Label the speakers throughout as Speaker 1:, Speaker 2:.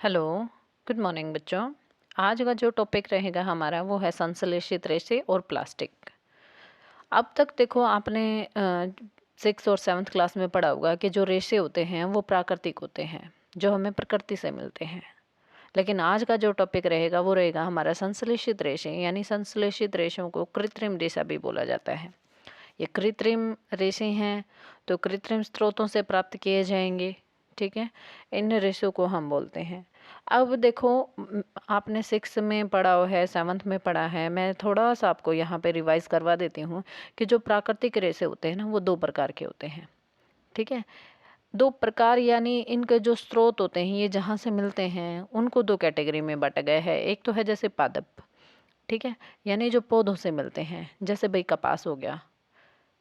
Speaker 1: Hello, good morning बच्चों। आज का जो टॉपिक रहेगा हमारा वो है संश्लेषित रेशे और प्लास्टिक। अब तक देखो आपने 6 और 7th क्लास में पढ़ा होगा कि जो रेशे होते हैं वो प्राकृतिक होते हैं, जो हमें प्रकृति से मिलते हैं। लेकिन आज का जो टॉपिक रहेगा वो रहेगा हमारा संश्लेषित रेशे, यानी संश्लेषित रेशों को कृत्रिम रेशा भी बोला जाता है। ये कृत्रिम रेशे हैं तो कृत्रिम स्रोतों से प्राप्त किए जाएंगे। ठीक है, इन रेशों को हम बोलते हैं। अब देखो आपने 6 में पढ़ा है, 7th में पढ़ा है, मैं थोड़ा सा आपको यहाँ पे रिवाइज करवा देती हूँ कि जो प्राकृतिक रेशे होते हैं ना वो 2 प्रकार के होते हैं। ठीक है, 2 प्रकार यानी इनके जो स्रोत होते हैं ये जहाँ से मिलते हैं उनको 2 कैटेगरी में बांटा गया है। एक तो है जैसे पादप, ठीक है, यानी जो पौधों से मिलते हैं, जैसे भाई कपास हो गया।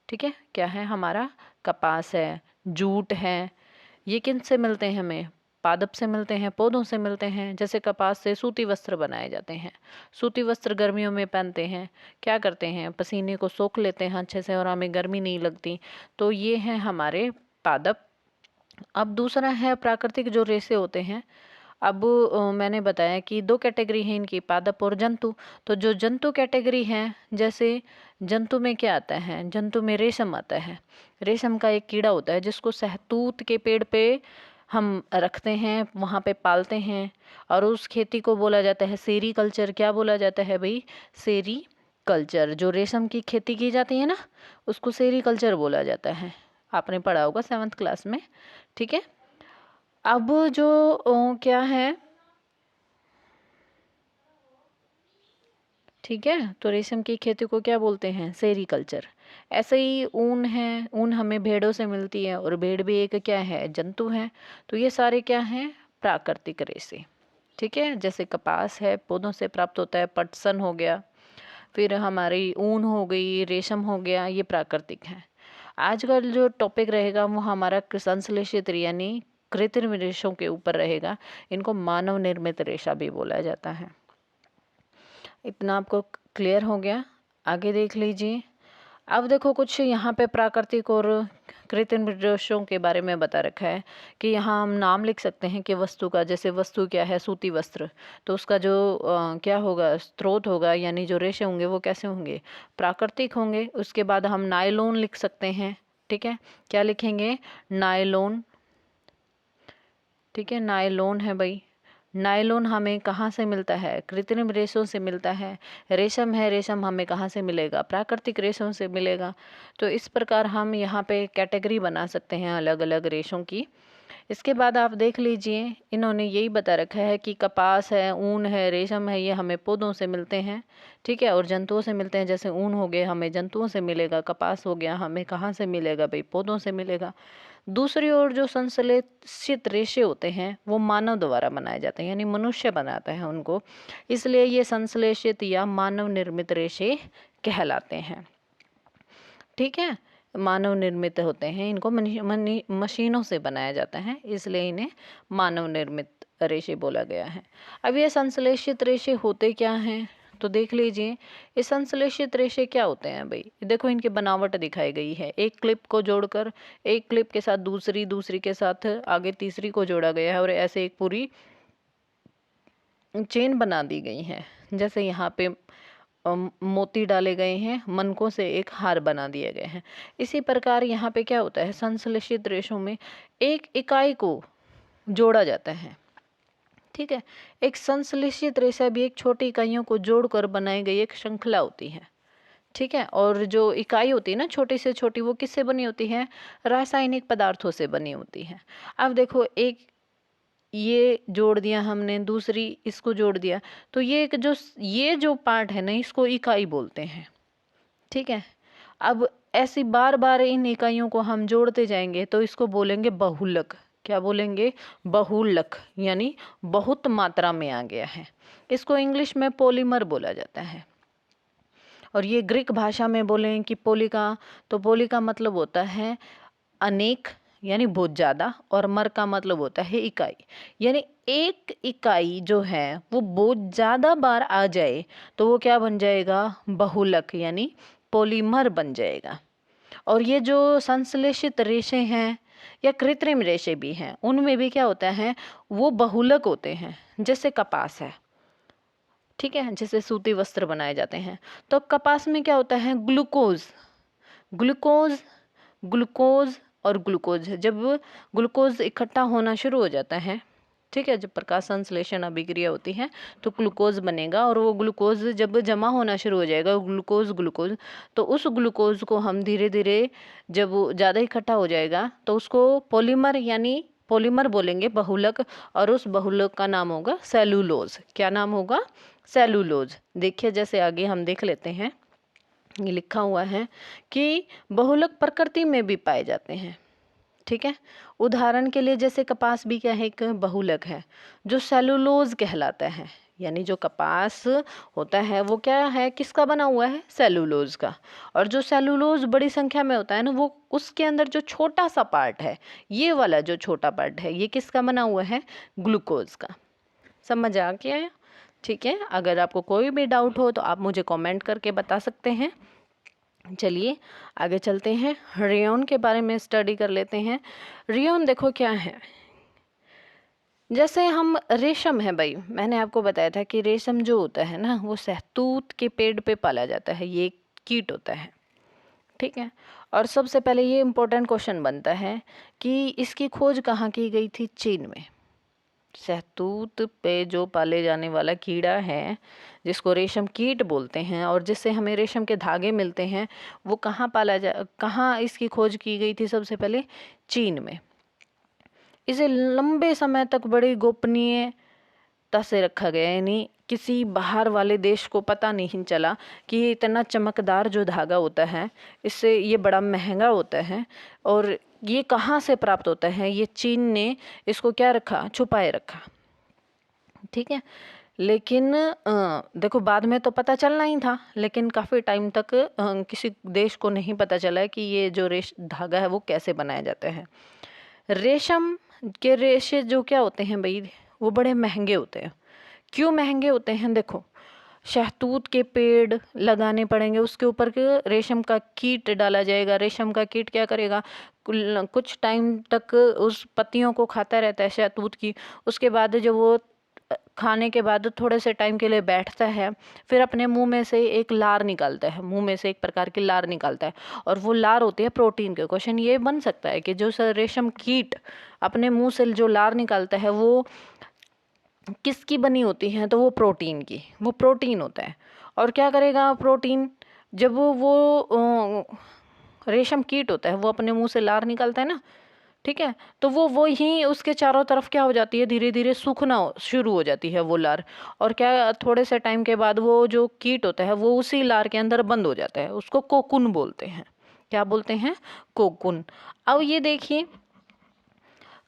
Speaker 1: ठीक है, क्या है हमारा कपास है, जूट है, ये किन से मिलते हैं हमें? पादप से मिलते हैं, पौधों से मिलते हैं। जैसे कपास से सूती वस्त्र बनाए जाते हैं। सूती वस्त्र गर्मियों में पहनते हैं, क्या करते हैं पसीने को सोख लेते हैं अच्छे से और हमें गर्मी नहीं लगती। तो ये हैं हमारे पादप। अब दूसरा है प्राकृतिक जो रेशे होते हैं। अब मैंने बताया कि 2 कैटेगरी है इनकी, पादप और जंतु। तो जो जंतु कैटेगरी है, जैसे जंतु में क्या आता है, जंतु में रेशम आता है। रेशम का एक कीड़ा होता है जिसको सहतूत के पेड़ पे हम रखते हैं, वहाँ पे पालते हैं और उस खेती को बोला जाता है सेरीकल्चर। क्या बोला जाता है भाई? सेरीकल्चर। जो रेशम की खेती की जाती है ना उसको सेरीकल्चर बोला जाता है। आपने पढ़ा होगा 7th क्लास में। ठीक है, अब जो क्या है, ठीक है, तो रेशम की खेती को क्या बोलते हैं? सेरीकल्चर। ऐसे ही ऊन है, ऊन हमें भेड़ों से मिलती है और भेड़ भी एक क्या है, जंतु है। तो ये सारे क्या हैं? प्राकृतिक रेशे। ठीक है, जैसे कपास है पौधों से प्राप्त होता है, पटसन हो गया, फिर हमारी ऊन हो गई, रेशम हो गया, ये प्राकृतिक है। आज का जो टॉपिक रहेगा वो हमारा संश्लेषित यानी कृत्रिम रेशों के ऊपर रहेगा। इनको मानव निर्मित रेशा भी बोला जाता है। इतना आपको क्लियर हो गया? आगे देख लीजिए। अब देखो कुछ यहाँ पे प्राकृतिक और कृत्रिम रेशों के बारे में बता रखा है कि यहाँ हम नाम लिख सकते हैं कि वस्तु का, जैसे वस्तु क्या है, सूती वस्त्र, तो उसका जो क्या होगा, स्रोत होगा, यानी जो रेशे होंगे वो कैसे होंगे? प्राकृतिक होंगे। उसके बाद हम नायलॉन लिख सकते हैं। ठीक है, क्या लिखेंगे? नायलॉन। ठीक है, नायलॉन है भाई। नायलॉन हमें कहाँ से मिलता है? कृत्रिम रेशों से मिलता है। रेशम है, रेशम हमें कहाँ से मिलेगा? प्राकृतिक रेशों से मिलेगा। तो इस प्रकार हम यहाँ पे कैटेगरी बना सकते हैं अलग अलग रेशों की। इसके बाद आप देख लीजिए, इन्होंने यही बता रखा है कि कपास है, ऊन है, रेशम है, ये हमें पौधों से मिलते हैं। ठीक है, और जंतुओं से मिलते हैं। जैसे ऊन हो गया हमें जंतुओं से मिलेगा, कपास हो गया हमें कहाँ से मिलेगा भाई? पौधों से मिलेगा। दूसरी ओर जो संश्लेषित रेशे होते हैं वो मानव द्वारा बनाए जाते हैं, यानी मनुष्य बनाता है उनको, इसलिए ये संश्लेषित या मानव निर्मित रेशे कहलाते हैं। ठीक है, मानव निर्मित होते हैं, इनको मशीनों से बनाया जाता है, इसलिए इन्हें मानव निर्मित रेशे बोला गया है। अब ये संश्लेषित रेशे होते क्या हैं तो देख लीजिए। ये संश्लेषित रेशे क्या होते हैं भाई? देखो इनकी बनावट दिखाई गई है। एक क्लिप को जोड़कर, एक क्लिप के साथ दूसरी, दूसरी के साथ आगे तीसरी को जोड़ा गया है और ऐसे एक पूरी चेन बना दी गई है। जैसे यहाँ पे मोती डाले गए हैं, मनकों से एक हार बना दिए गए हैं। इसी प्रकार यहाँ पे क्या होता है, संश्लेषित रेशों में एक इकाई को जोड़ा जाता है। ठीक है, एक संश्लेषित रेशा भी एक छोटी इकाइयों को जोड़कर बनाई गई एक श्रृंखला होती है। ठीक है, और जो इकाई होती है ना छोटी से छोटी, वो किससे बनी होती है? रासायनिक पदार्थों से बनी होती है। अब देखो, एक ये जोड़ दिया हमने, दूसरी इसको जोड़ दिया, तो ये जो पार्ट है ना इसको इकाई बोलते हैं। ठीक है, अब ऐसी बार बार इन इकाइयों को हम जोड़ते जाएंगे तो इसको बोलेंगे बहुलक। क्या बोलेंगे? बहुलक, यानी बहुत मात्रा में आ गया है। इसको इंग्लिश में पॉलीमर बोला जाता है। और ये ग्रीक भाषा में बोलें कि पोली का, तो पोली का मतलब होता है अनेक, यानी बहुत ज़्यादा, और मर का मतलब होता है इकाई। यानी एक इकाई जो है वो बहुत ज़्यादा बार आ जाए तो वो क्या बन जाएगा? बहुलक, यानी पॉलीमर बन जाएगा। और ये जो संश्लेषित रेशे हैं या कृत्रिम रेशे भी हैं, उनमें भी क्या होता है, वो बहुलक होते हैं, जैसे कपास है, ठीक है, जिससे सूती वस्त्र बनाए जाते हैं। तो कपास में क्या होता है, ग्लूकोज, ग्लूकोज, ग्लूकोज और ग्लूकोज, जब ग्लूकोज इकट्ठा होना शुरू हो जाता है, ठीक है, जब प्रकाश संश्लेषण अभिक्रिया होती है तो ग्लूकोज बनेगा, और वो ग्लूकोज जब जमा होना शुरू हो जाएगा, ग्लूकोज ग्लूकोज, तो उस ग्लूकोज को हम धीरे धीरे, जब वो ज़्यादा इकट्ठा हो जाएगा तो उसको पॉलीमर, यानी पॉलीमर बोलेंगे, बहुलक, और उस बहुलक का नाम होगा सेलुलोज। क्या नाम होगा, सेलुलोज। देखिए जैसे आगे हम देख लेते हैं, ये लिखा हुआ है कि बहुलक प्रकृति में भी पाए जाते हैं, ठीक है। उदाहरण के लिए जैसे कपास भी क्या है, एक बहुलक है जो सेलुलोज कहलाता है, यानी जो कपास होता है वो क्या है, किसका बना हुआ है, सेलुलोज का। और जो सेलुलोज बड़ी संख्या में होता है ना, वो उसके अंदर जो छोटा सा पार्ट है, ये वाला जो छोटा पार्ट है, ये किसका बना हुआ है, ग्लूकोज का। समझ आ गया, ठीक है। अगर आपको कोई भी डाउट हो तो आप मुझे कमेंट करके बता सकते हैं। चलिए आगे चलते हैं, रेयॉन के बारे में स्टडी कर लेते हैं। रेयॉन देखो क्या है, जैसे हम रेशम है भाई, मैंने आपको बताया था कि रेशम जो होता है ना, वो शहतूत के पेड़ पे पाला जाता है, ये कीट होता है, ठीक है। और सबसे पहले ये इम्पोर्टेंट क्वेश्चन बनता है कि इसकी खोज कहाँ की गई थी, चीन में। शहतूत पे जो पाले जाने वाला कीड़ा है, जिसको रेशम कीट बोलते हैं और जिससे हमें रेशम के धागे मिलते हैं, वो कहाँ इसकी खोज की गई थी, सबसे पहले चीन में। इसे लंबे समय तक बड़ी गोपनीयता से रखा गया, यानी किसी बाहर वाले देश को पता नहीं चला कि ये इतना चमकदार जो धागा होता है, इससे ये बड़ा महंगा होता है, और ये कहाँ से प्राप्त होता है, ये चीन ने इसको क्या रखा, छुपाए रखा, ठीक है। लेकिन देखो बाद में तो पता चलना ही था, लेकिन काफ़ी टाइम तक किसी देश को नहीं पता चला कि ये जो धागा है वो कैसे बनाया जाता है। रेशम के रेशे जो क्या होते हैं भाई, वो बड़े महंगे होते हैं। क्यों महंगे होते हैं, देखो शहतूत के पेड़ लगाने पड़ेंगे, उसके ऊपर के रेशम का कीट डाला जाएगा, रेशम का कीट क्या करेगा, कुछ टाइम तक उस पत्तियों को खाता रहता है शहतूत की, उसके बाद जब वो खाने के बाद थोड़े से टाइम के लिए बैठता है, फिर अपने मुंह में से एक लार निकालता है, मुंह में से एक प्रकार की लार निकालता है, और वो लार होती है प्रोटीन के। क्वेश्चन ये बन सकता है कि जो रेशम कीट अपने मुंह से जो लार निकालता है वो किसकी बनी होती है, तो वो प्रोटीन की, वो प्रोटीन होता है। और क्या करेगा प्रोटीन, जब वो रेशम कीट होता है वो अपने मुंह से लार निकालता है ना, ठीक है, तो वो ही उसके चारों तरफ क्या हो जाती है, धीरे धीरे सूखना शुरू हो जाती है वो लार, और क्या थोड़े से टाइम के बाद वो जो कीट होता है वो उसी लार के अंदर बंद हो जाता है, उसको कोकुन बोलते हैं। क्या बोलते हैं, कोकुन। अब ये देखिए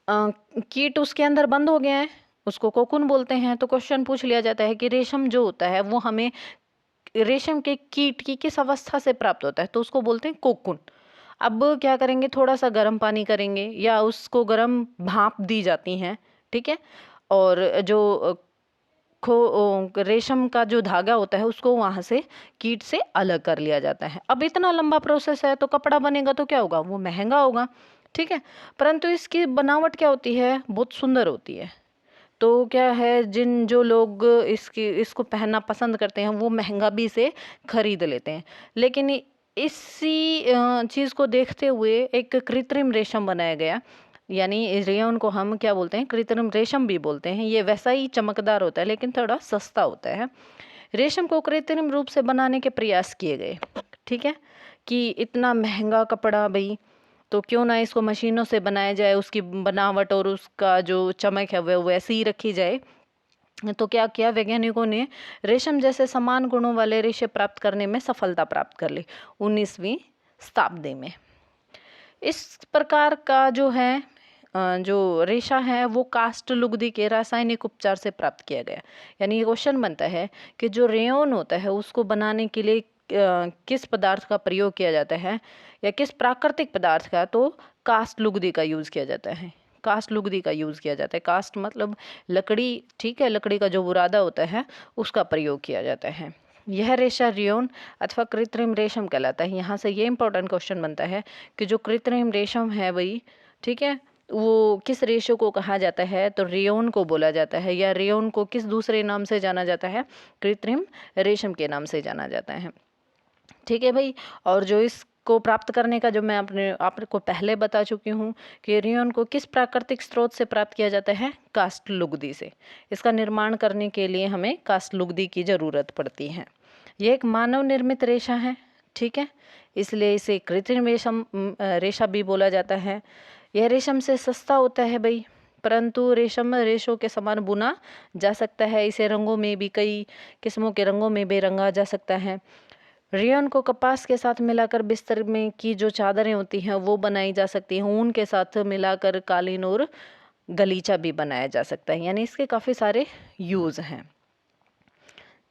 Speaker 1: कीट उसके अंदर बंद हो गया है, उसको कोकुन बोलते हैं। तो क्वेश्चन पूछ लिया जाता है कि रेशम जो होता है वो हमें रेशम के कीट की किस अवस्था से प्राप्त होता है, तो उसको बोलते हैं कोकुन। अब क्या करेंगे, थोड़ा सा गर्म पानी करेंगे या उसको गर्म भाप दी जाती हैं, ठीक है, और जो रेशम का जो धागा होता है उसको वहाँ से कीट से अलग कर लिया जाता है। अब इतना लंबा प्रोसेस है, तो कपड़ा बनेगा तो क्या होगा, वो महंगा होगा, ठीक है, परंतु इसकी बनावट क्या होती है, बहुत सुंदर होती है। तो क्या है, जो लोग इसको पहनना पसंद करते हैं वो महंगा भी इसे खरीद लेते हैं। लेकिन इसी चीज़ को देखते हुए एक कृत्रिम रेशम बनाया गया, यानी रेयॉन को हम क्या बोलते हैं, कृत्रिम रेशम भी बोलते हैं। ये वैसा ही चमकदार होता है लेकिन थोड़ा सस्ता होता है। रेशम को कृत्रिम रूप से बनाने के प्रयास किए गए, ठीक है, कि इतना महंगा कपड़ा भाई, तो क्यों ना इसको मशीनों से बनाया जाए, उसकी बनावट और उसका जो चमक है वह वैसे ही रखी जाए। तो क्या किया वैज्ञानिकों ने, रेशम जैसे समान गुणों वाले रेशे प्राप्त करने में सफलता प्राप्त कर ली 19वीं शताब्दी में। इस प्रकार का जो है जो रेशा है वो कास्ट लुगदी के रासायनिक उपचार से प्राप्त किया गया। यानी ये क्वेश्चन बनता है कि जो रेयॉन होता है उसको बनाने के लिए किस पदार्थ का प्रयोग किया जाता है, या किस प्राकृतिक पदार्थ का, तो कास्ट लुगदी का यूज़ किया जाता है। कास्ट लुगदी का यूज़ किया जाता है, कास्ट मतलब लकड़ी, ठीक है, लकड़ी का जो बुरादा होता है उसका प्रयोग किया जाता है। यह रेशा रेयॉन अथवा कृत्रिम रेशम कहलाता है। यहाँ से ये इंपॉर्टेंट क्वेश्चन बनता है कि जो कृत्रिम रेशम है वही, ठीक है, वो किस रेशो को कहा जाता है, तो रेयोन को बोला जाता है, या रेयोन को किस दूसरे नाम से जाना जाता है, कृत्रिम रेशम के नाम से जाना जाता है। ठीक है भाई, और जो इसको प्राप्त करने का जो मैं आपको पहले बता चुकी हूँ कि रेयोन को किस प्राकृतिक स्रोत से प्राप्त किया जाता है, कास्ट लुगदी से। इसका निर्माण करने के लिए हमें कास्ट लुगदी की ज़रूरत पड़ती है। ये एक मानव निर्मित रेशा है, ठीक है, इसलिए इसे कृत्रिम रेशा भी बोला जाता है। यह रेशम से सस्ता होता है भाई, परंतु रेशम रेशों के समान बुना जा सकता है। इसे रंगों में भी कई किस्मों के रंगों में भी रंगा जा सकता है। रेयन को कपास के साथ मिलाकर बिस्तर में की जो चादरें होती हैं वो बनाई जा सकती हैं। ऊन के साथ मिलाकर कालीन और गलीचा भी बनाया जा सकता है, यानी इसके काफ़ी सारे यूज़ हैं।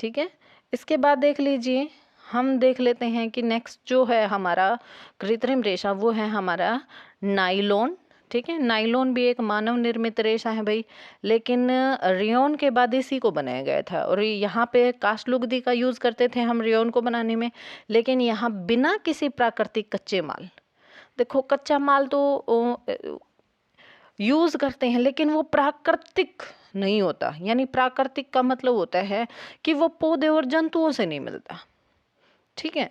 Speaker 1: ठीक है, इसके बाद देख लीजिए, हम देख लेते हैं कि नेक्स्ट जो है हमारा कृत्रिम रेशा वो है हमारा नाइलॉन। ठीक है, नाइलॉन भी एक मानव निर्मित रेशा है भाई, लेकिन रेयॉन के बाद इसी को बनाया गया था। और यहाँ पे कास्ट लुगदी का यूज़ करते थे हम रेयॉन को बनाने में, लेकिन यहाँ बिना किसी प्राकृतिक कच्चे माल, देखो कच्चा माल तो यूज़ करते हैं लेकिन वो प्राकृतिक नहीं होता। यानी प्राकृतिक का मतलब होता है कि वो पौधे और जंतुओं से नहीं मिलता। ठीक है,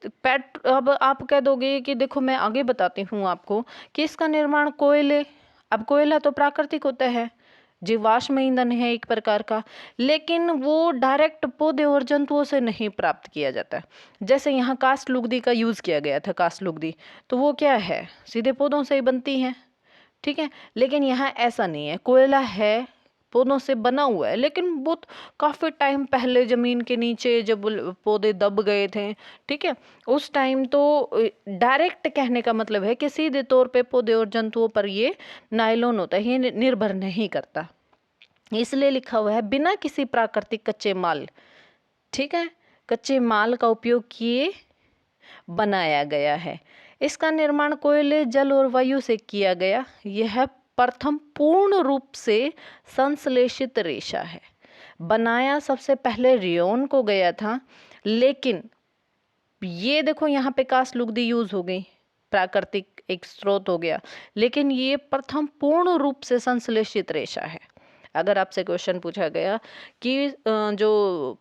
Speaker 1: अब आप कह दोगे कि देखो मैं आगे बताती हूँ आपको कि इसका निर्माण कोयले, अब कोयला तो प्राकृतिक होता है, जीवाश्म ईंधन है एक प्रकार का, लेकिन वो डायरेक्ट पौधे और जंतुओं से नहीं प्राप्त किया जाता। जैसे यहाँ कास्ट लुगदी का यूज़ किया गया था, कास्ट लुगदी तो वो क्या है, सीधे पौधों से ही बनती है। ठीक है, लेकिन यहाँ ऐसा नहीं है, कोयला है, पौधों से बना हुआ है, लेकिन बहुत काफ़ी टाइम पहले ज़मीन के नीचे जब पौधे दब गए थे, ठीक है, उस टाइम तो डायरेक्ट कहने का मतलब है कि सीधे तौर पे पौधे और जंतुओं पर ये नायलॉन होता है, ये निर्भर नहीं करता। इसलिए लिखा हुआ है बिना किसी प्राकृतिक कच्चे माल, ठीक है, कच्चे माल का उपयोग किए बनाया गया है। इसका निर्माण कोयले, जल और वायु से किया गया। यह प्रथम पूर्ण रूप से संश्लेषित रेशा है। बनाया सबसे पहले रेयॉन को गया था, लेकिन ये देखो यहाँ पे कास्ट लुगदी यूज हो गई, प्राकृतिक एक स्रोत हो गया, लेकिन ये प्रथम पूर्ण रूप से संश्लेषित रेशा है। अगर आपसे क्वेश्चन पूछा गया कि जो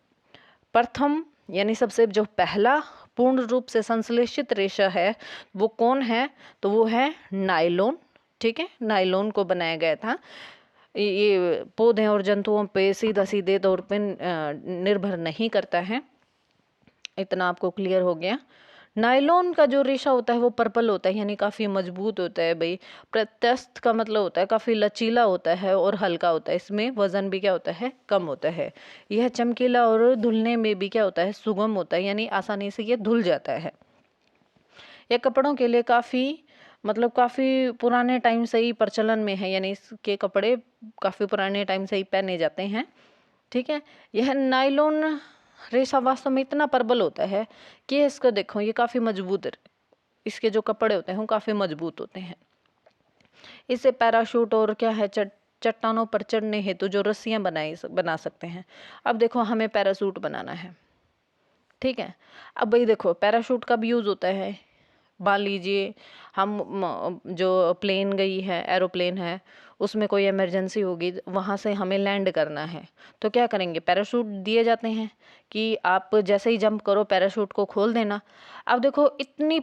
Speaker 1: प्रथम यानी सबसे जो पहला पूर्ण रूप से संश्लेषित रेशा है वो कौन है, तो वो है नायलॉन। ठीक है, नायलॉन को बनाया गया था। ये पौधे और जंतुओं पे सीधे तौर पे निर्भर नहीं करता है। इतना आपको क्लियर हो गया। नायलॉन का जो रेशा होता है वो पर्पल होता है, यानी काफ़ी मजबूत होता है भाई। प्रत्यस्थ का मतलब होता है काफ़ी लचीला होता है और हल्का होता है। इसमें वजन भी क्या होता है, कम होता है। यह चमकीला और धुलने में भी क्या होता है, सुगम होता है, यानी आसानी से ये धुल जाता है। यह कपड़ों के लिए काफ़ी काफ़ी पुराने टाइम से ही प्रचलन में है, यानी इसके कपड़े काफ़ी पुराने टाइम से ही पहने जाते हैं। ठीक है, यह नायलॉन रेशा वास्तव में इतना प्रबल होता है कि इसको देखो ये काफ़ी मजबूत, इसके जो कपड़े होते हैं वो काफ़ी मजबूत होते हैं। इससे पैराशूट और क्या है चट्टानों पर चढ़ने हेतु जो रस्सियां बना सकते हैं। अब देखो हमें पैराशूट बनाना है, ठीक है, अब भाई देखो पैराशूट कब यूज़ होता है, मान लीजिए हम जो प्लेन गई है, एरोप्लेन है, उसमें कोई इमरजेंसी होगी, वहाँ से हमें लैंड करना है, तो क्या करेंगे, पैराशूट दिए जाते हैं कि आप जैसे ही जंप करो पैराशूट को खोल देना। अब देखो इतनी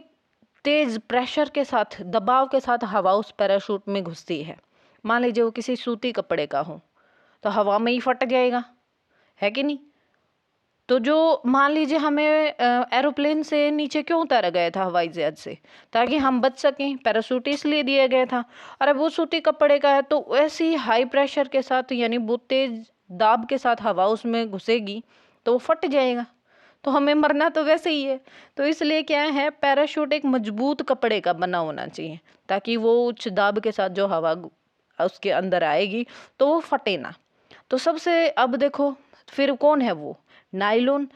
Speaker 1: तेज प्रेशर के साथ, दबाव के साथ हवा उस पैराशूट में घुसती है। मान लीजिए वो किसी सूती कपड़े का हो तो हवा में ही फट जाएगा, है कि नहीं। तो जो मान लीजिए हमें एरोप्लेन से नीचे क्यों उतारा गया था हवाई जहाज से, ताकि हम बच सकें, पैराशूट इसलिए दिया गया था। और अब वो सूती कपड़े का है तो ऐसे ही हाई प्रेशर के साथ, यानी बहुत तेज दाब के साथ हवा उसमें घुसेगी तो वो फट जाएगा, तो हमें मरना तो वैसे ही है। तो इसलिए क्या है, पैराशूट एक मजबूत कपड़े का बना होना चाहिए, ताकि वो उच्च दाब के साथ जो हवा उसके अंदर आएगी तो वो फटे ना। तो सबसे अब देखो फिर कौन है वो, नायलॉन।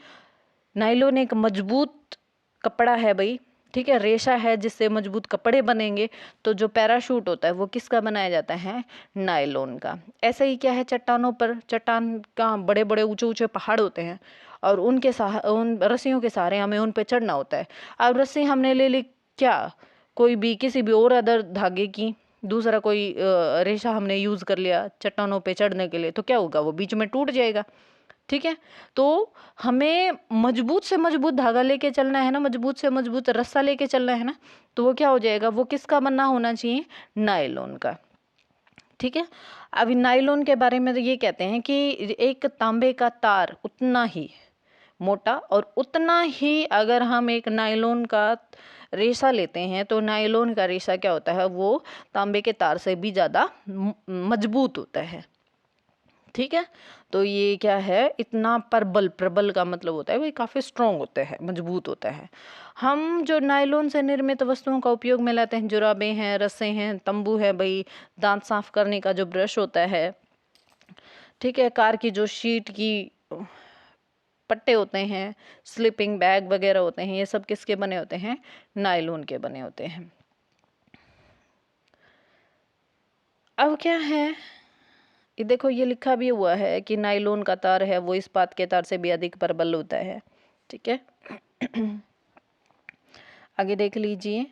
Speaker 1: नायलॉन एक मजबूत कपड़ा है भाई, ठीक है, रेशा है जिससे मजबूत कपड़े बनेंगे। तो जो पैराशूट होता है वो किसका बनाया जाता है, नायलॉन का। ऐसे ही क्या है, चट्टानों पर, चट्टान का बड़े बड़े ऊंचे ऊंचे पहाड़ होते हैं और उन रस्सियों के सहारे हमें उन पे चढ़ना होता है। अब रस्सी हमने ले ली क्या, कोई भी किसी भी और अदर धागे की, दूसरा कोई रेशा हमने यूज़ कर लिया चट्टानों पे चढ़ने के लिए, तो क्या होगा, वो बीच में टूट जाएगा। ठीक है, तो हमें मजबूत से मजबूत धागा लेके चलना है ना, मजबूत से मजबूत रस्सा लेके चलना है ना, तो वो क्या हो जाएगा, वो किसका बना होना चाहिए, नायलॉन का। ठीक है, अभी नायलॉन के बारे में तो ये कहते हैं कि एक तांबे का तार उतना ही मोटा और उतना ही अगर हम एक नायलॉन का रेशा लेते हैं तो नायलॉन का रेशा क्या होता है, वो तांबे के तार से भी ज़्यादा मजबूत होता है। ठीक है, तो ये क्या है, इतना प्रबल, प्रबल का मतलब होता है भाई काफ़ी स्ट्रॉन्ग होता है, मजबूत होता है। हम जो नायलॉन से निर्मित वस्तुओं का उपयोग में लाते हैं, जुराबें हैं, रस्से हैं, तंबू है भाई, दांत साफ करने का जो ब्रश होता है, ठीक है, कार की जो शीट की पट्टे होते हैं, स्लीपिंग बैग वगैरह होते हैं, ये सब किसके बने होते हैं, नायलॉन के बने होते हैं। अब क्या है, ये देखो ये लिखा भी हुआ है कि नायलॉन का तार है वो इस्पात के तार से भी अधिक प्रबल होता है। ठीक है, आगे देख लीजिए,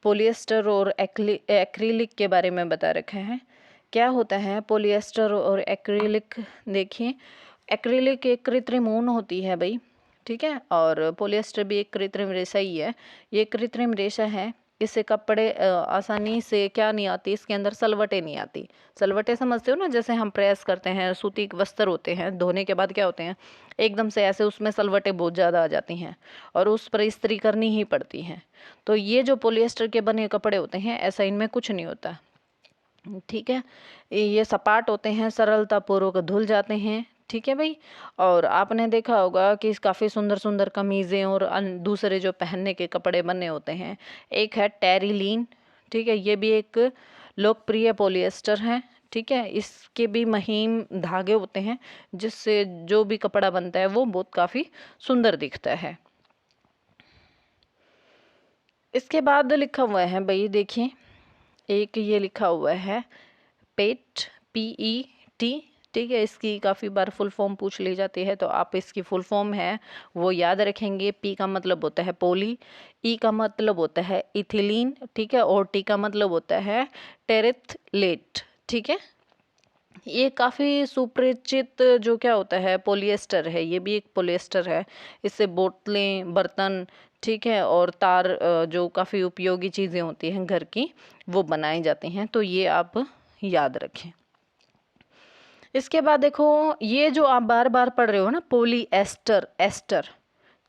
Speaker 1: पॉलिएस्टर और एक्रिलिक के बारे में बता रखा है। क्या होता है पॉलिएस्टर और एक्रिलिक, देखिए एक्रिलिक एक कृत्रिम ऊन होती है भाई, ठीक है, और पॉलिएस्टर भी एक कृत्रिम रेशा ही है। ये कृत्रिम रेशा है, इससे कपड़े आसानी से क्या नहीं आती, इसके अंदर सलवटें नहीं आती। सलवटें समझते हो ना, जैसे हम प्रेस करते हैं, सूती वस्त्र होते हैं, धोने के बाद क्या होते हैं, एकदम से ऐसे उसमें सलवटें बहुत ज़्यादा आ जाती हैं और उस पर इस्त्री करनी ही पड़ती हैं। तो ये जो पॉलिएस्टर के बने कपड़े होते हैं, ऐसा इनमें कुछ नहीं होता। ठीक है, ये सपाट होते हैं, सरलता पूर्वक धुल जाते हैं। ठीक है भाई, और आपने देखा होगा कि काफ़ी सुंदर सुंदर कमीज़ें और दूसरे जो पहनने के कपड़े बने होते हैं। एक है टेरिलीन, ठीक है, ये भी एक लोकप्रिय पॉलिएस्टर है। ठीक है, इसके भी महीन धागे होते हैं जिससे जो भी कपड़ा बनता है वो बहुत काफ़ी सुंदर दिखता है। इसके बाद लिखा हुआ है भाई, देखिए एक ये लिखा हुआ है पेट, PET। ठीक है, इसकी काफ़ी बार फुल फॉर्म पूछ ली जाती है, तो आप इसकी फुल फॉर्म है वो याद रखेंगे। P का मतलब होता है पोली, E का मतलब होता है इथिलीन, ठीक है, और T का मतलब होता है टेरेथलेट। ठीक है, ये काफ़ी सुपरिचित जो क्या होता है पॉलिएस्टर है, ये भी एक पॉलिएस्टर है। इससे बोतलें, बर्तन, ठीक है, और तार जो काफ़ी उपयोगी चीज़ें होती हैं घर की, वो बनाई जाती हैं। तो ये आप याद रखें। इसके बाद देखो, ये जो आप बार बार पढ़ रहे हो ना, पॉलीएस्टर, एस्टर,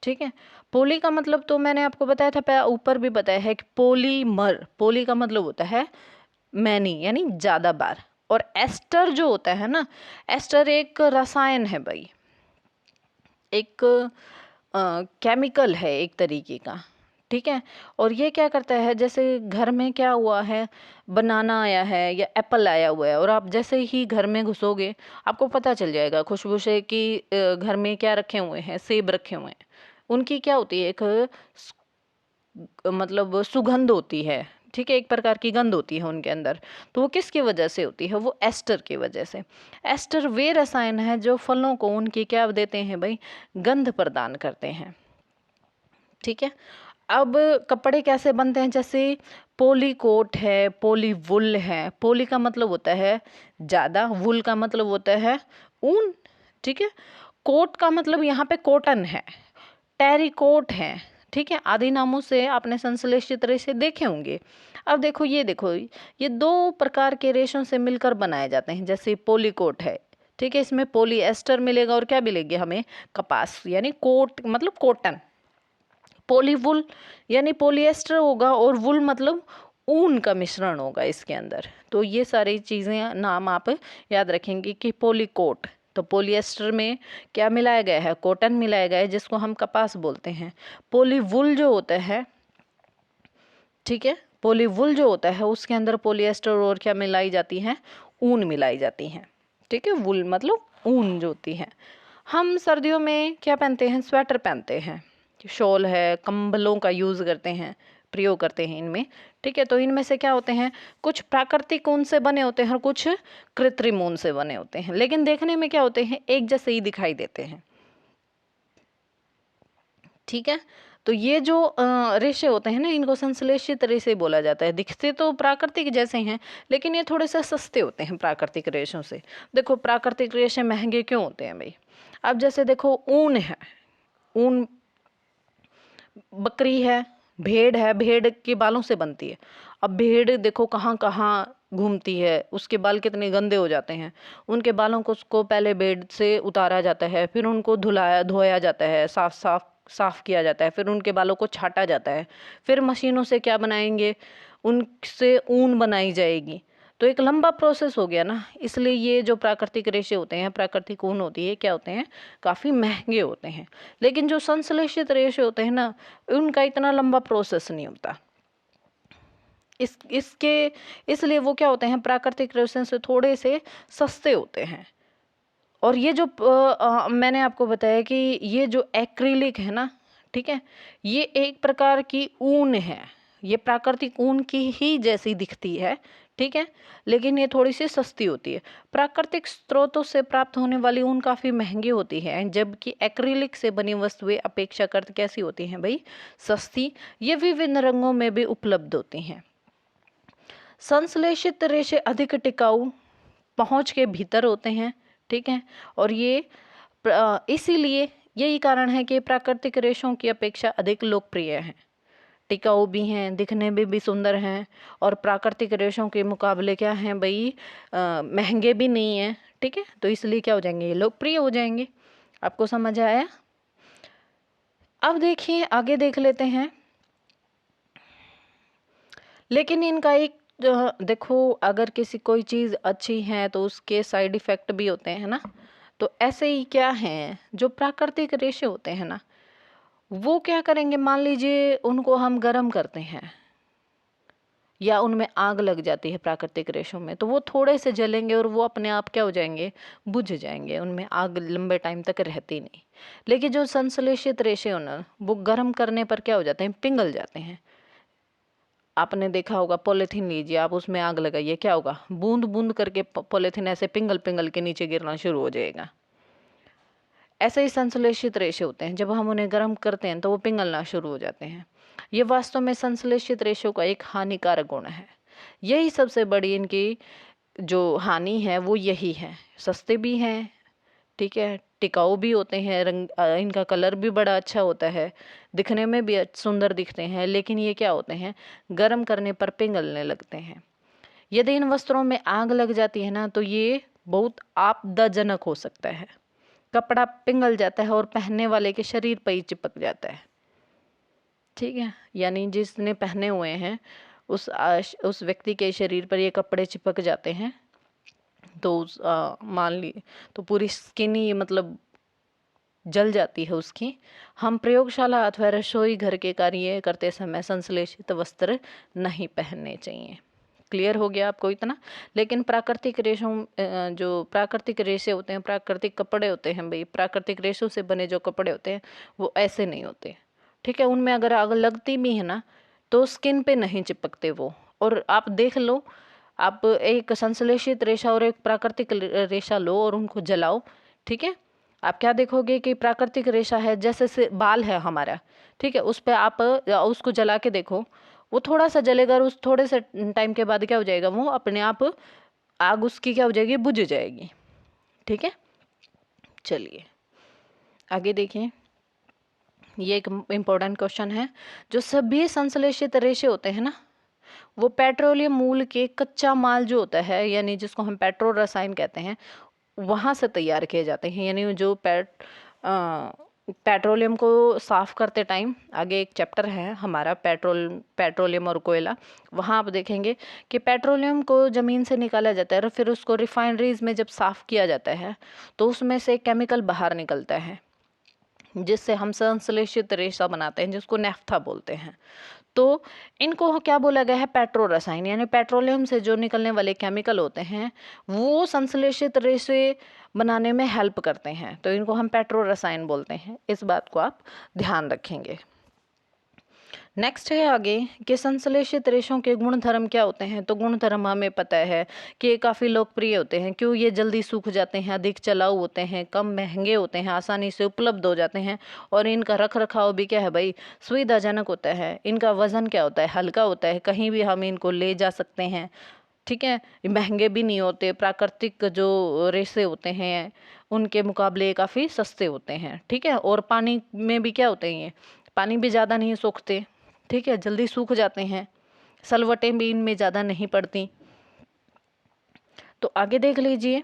Speaker 1: ठीक है, पोली का मतलब तो मैंने आपको बताया था, ऊपर भी बताया है कि पोलीमर, पोली का मतलब होता है मैनी, यानी ज़्यादा बार। और एस्टर जो होता है ना, एस्टर एक रसायन है भाई, एक केमिकल है एक तरीके का। ठीक है, और ये क्या करता है, जैसे घर में क्या हुआ है, बनाना आया है या एप्पल आया हुआ है, और आप जैसे ही घर में घुसोगे आपको पता चल जाएगा खुशबू से कि घर में क्या रखे हुए हैं, सेब रखे हुए हैं। उनकी क्या होती है, एक मतलब सुगंध होती है। ठीक है, एक प्रकार की गंध होती है उनके अंदर। तो वो किसकी वजह से होती है, वो एस्टर की वजह से। एस्टर वे रसायन है जो फलों को उनकी क्या देते हैं भाई, गंध प्रदान करते हैं। ठीक है, अब कपड़े कैसे बनते हैं, जैसे पोली कोट है, पोली वुल है। पोली का मतलब होता है ज़्यादा, वुल का मतलब होता है ऊन। ठीक है, कोट का मतलब यहाँ पे कॉटन है, टेरिकोट है। ठीक है, आदि नामों से आपने संश्लेषित रेशे देखे होंगे। अब देखो, ये देखो, ये दो प्रकार के रेशों से मिलकर बनाए जाते हैं। जैसे पोलीकोट है, ठीक है, इसमें पोलिएस्टर मिलेगा और क्या मिलेंगे हमें, कपास, यानी कोट मतलब कॉटन। पोलीवुल यानी पोलिएस्टर होगा, और वुल मतलब ऊन का मिश्रण होगा इसके अंदर। तो ये सारी चीज़ें नाम आप याद रखेंगे कि पोलीकोट, तो पोलिएस्टर में क्या मिलाया गया है, कॉटन मिलाया गया है जिसको हम कपास बोलते हैं। पोलीवुल जो होता है, ठीक है, पोलीवुल जो होता है उसके अंदर पोलिएस्टर और क्या मिलाई जाती है, ऊन मिलाई जाती है। ठीक है, वुल मतलब ऊन जो होती है। हम सर्दियों में क्या पहनते हैं, स्वेटर पहनते हैं, शॉल है, कंबलों का यूज़ करते हैं, प्रयोग करते हैं इनमें। ठीक है, तो इनमें से क्या होते हैं, कुछ प्राकृतिक ऊन से बने होते हैं और कुछ कृत्रिम ऊन से बने होते हैं, लेकिन देखने में क्या होते हैं, एक जैसे ही दिखाई देते हैं। ठीक है, तो ये जो रेशे होते हैं ना, इनको संश्लेषित रेशे बोला जाता है। दिखते तो प्राकृतिक जैसे हैं, लेकिन ये थोड़े से सस्ते होते हैं प्राकृतिक रेशों से। देखो प्राकृतिक रेशे महंगे क्यों होते हैं भाई? अब जैसे देखो ऊन है, ऊन बकरी है, भेड़ है, भेड़ के बालों से बनती है। अब भेड़ देखो कहाँ कहाँ घूमती है, उसके बाल कितने गंदे हो जाते हैं। उनके बालों को उसको पहले बेड से उतारा जाता है, फिर उनको धोया जाता है, साफ किया जाता है, फिर उनके बालों को छाटा जाता है, फिर मशीनों से क्या बनाएंगे, उनसे ऊन बनाई जाएगी। तो एक लंबा प्रोसेस हो गया ना, इसलिए ये जो प्राकृतिक रेशे होते हैं, प्राकृतिक ऊन होती है, क्या होते हैं, काफ़ी महंगे होते हैं। लेकिन जो संश्लेषित रेशे होते हैं ना, उनका इतना लंबा प्रोसेस नहीं होता। इसके इसलिए वो क्या होते हैं, प्राकृतिक रेशे से थोड़े से सस्ते होते हैं। और ये जो मैंने आपको बताया कि ये जो एक्रिलिक है ना, ठीक है, ये एक प्रकार की ऊन है, ये प्राकृतिक ऊन की ही जैसी दिखती है, ठीक है, लेकिन ये थोड़ी सी सस्ती होती है। प्राकृतिक स्रोतों से प्राप्त होने वाली ऊन काफ़ी महंगी होती है, जबकि एक्रिलिक से बनी वस्तुएं अपेक्षाकृत कैसी होती हैं भाई, सस्ती। ये विभिन्न रंगों में भी उपलब्ध होती हैं। संश्लेषित रेशे अधिक टिकाऊ, पहुंच के भीतर होते हैं, ठीक है, और ये इसीलिए यही कारण है कि प्राकृतिक रेशों की अपेक्षा अधिक लोकप्रिय हैं, टिकाऊ भी हैं, दिखने में भी सुंदर हैं, और प्राकृतिक रेशों के मुकाबले क्या हैं भाई, महंगे भी नहीं हैं, ठीक है। तो इसलिए क्या हो जाएंगे, ये लोकप्रिय हो जाएंगे। आपको समझ आया? अब देखिए आगे देख लेते हैं। लेकिन इनका एक देखो, अगर किसी कोई चीज़ अच्छी है तो उसके साइड इफ़ेक्ट भी होते हैं ना। तो ऐसे ही क्या हैं, जो प्राकृतिक रेशे होते हैं ना, वो क्या करेंगे, मान लीजिए उनको हम गर्म करते हैं या उनमें आग लग जाती है प्राकृतिक रेशों में, तो वो थोड़े से जलेंगे और वो अपने आप क्या हो जाएंगे, बुझ जाएंगे, उनमें आग लंबे टाइम तक रहती नहीं। लेकिन जो संश्लेषित रेशे हो ना, वो गर्म करने पर क्या हो जाते हैं, पिघल जाते हैं। आपने देखा होगा, पॉलीथीन लीजिए आप, उसमें आग लगाइए, क्या होगा, बूंद बूंद करके पॉलीथीन ऐसे पिघल पिघल के नीचे गिरना शुरू हो जाएगा। ऐसे ही संश्लेषित रेशे होते हैं, जब हम उन्हें गर्म करते हैं तो वो पिघलना शुरू हो जाते हैं। ये वास्तव में संश्लेषित रेशों का एक हानिकारक गुण है। यही सबसे बड़ी इनकी जो हानि है वो यही है, सस्ते भी हैं, ठीक है, टिकाऊ भी होते हैं, इनका कलर भी बड़ा अच्छा होता है, दिखने में भी सुंदर दिखते हैं, लेकिन ये क्या होते हैं, गर्म करने पर पिघलने लगते हैं। यदि इन वस्त्रों में आग लग जाती है ना, तो ये बहुत आपदाजनक हो सकता है। कपड़ा पिघल जाता है और पहनने वाले के शरीर पर ही चिपक जाता है, ठीक है, यानी जिसने पहने हुए हैं उस व्यक्ति के शरीर पर ये कपड़े चिपक जाते हैं, तो मान ली तो पूरी स्किन ही मतलब जल जाती है उसकी। हम प्रयोगशाला अथवा रसोई घर के कार्य करते समय संश्लेषित वस्त्र नहीं पहनने चाहिए। क्लियर हो गया आपको इतना? लेकिन प्राकृतिक रेशों जो प्राकृतिक रेशे होते हैं, प्राकृतिक कपड़े होते हैं भाई, प्राकृतिक रेशों से बने जो कपड़े होते हैं वो ऐसे नहीं होते, ठीक है। उनमें अगर आग लगती भी है ना, तो स्किन पे नहीं चिपकते वो। और आप देख लो, आप एक संश्लेषित रेशा और एक प्राकृतिक रेशा लो और उनको जलाओ, ठीक है, आप क्या देखोगे कि प्राकृतिक रेशा है, जैसे से बाल है हमारा, ठीक है, उस पे आप उसको जला के देखो, वो थोड़ा सा जलेगा और उस थोड़े से टाइम के बाद क्या हो जाएगा, वो अपने आप आग उसकी क्या हो जाएगी, बुझ जाएगी, ठीक है। चलिए आगे देखिए, ये एक इम्पोर्टेंट क्वेश्चन है। जो सभी संश्लेषित रेशे होते हैं ना, वो पेट्रोलियम मूल के कच्चा माल जो होता है, यानी जिसको हम पेट्रोल रसायन कहते हैं, वहाँ से तैयार किए जाते हैं। यानी जो पेट्रोलियम को साफ करते टाइम, आगे एक चैप्टर है हमारा पेट्रोलियम और कोयला, वहाँ आप देखेंगे कि पेट्रोलियम को ज़मीन से निकाला जाता है और फिर उसको रिफाइनरीज में जब साफ किया जाता है तो उसमें से केमिकल बाहर निकलता है, जिससे हम संश्लेषित रेशा बनाते हैं, जिसको नैफ्था बोलते हैं। तो इनको क्या बोला गया है, पेट्रो रसायन, यानी पेट्रोलियम से जो निकलने वाले केमिकल होते हैं वो संश्लेषित रेशे बनाने में हेल्प करते हैं, तो इनको हम पेट्रो रसायन बोलते हैं। इस बात को आप ध्यान रखेंगे। नेक्स्ट है आगे कि संश्लेषित रेशों के गुणधर्म क्या होते हैं। तो गुणधर्म हमें पता है कि ये काफ़ी लोकप्रिय होते हैं। क्यों? ये जल्दी सूख जाते हैं, अधिक चलाऊ होते हैं, कम महंगे होते हैं, आसानी से उपलब्ध हो जाते हैं और इनका रख रखाव भी क्या है भाई, सुविधाजनक होता है। इनका वजन क्या होता है, हल्का होता है, कहीं भी हम इनको ले जा सकते हैं। ठीक है, ये महंगे भी नहीं होते। प्राकृतिक जो रेशे होते हैं उनके मुकाबले काफ़ी सस्ते होते हैं। ठीक है, और पानी में भी क्या होते हैं, ये पानी भी ज़्यादा नहीं सोखते। ठीक है, जल्दी सूख जाते हैं, सलवटें भी इनमें ज़्यादा नहीं पड़ती। तो आगे देख लीजिए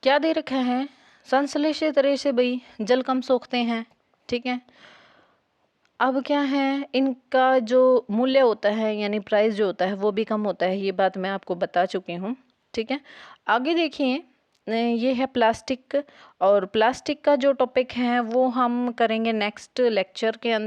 Speaker 1: क्या दे रखा है। संश्लेषित रेशे भाई जल कम सोखते हैं। ठीक है, अब क्या है, इनका जो मूल्य होता है यानी प्राइस जो होता है वो भी कम होता है। ये बात मैं आपको बता चुकी हूँ। ठीक है, आगे देखिए ये है प्लास्टिक, और प्लास्टिक का जो टॉपिक है वो हम करेंगे नेक्स्ट लेक्चर के अंदर।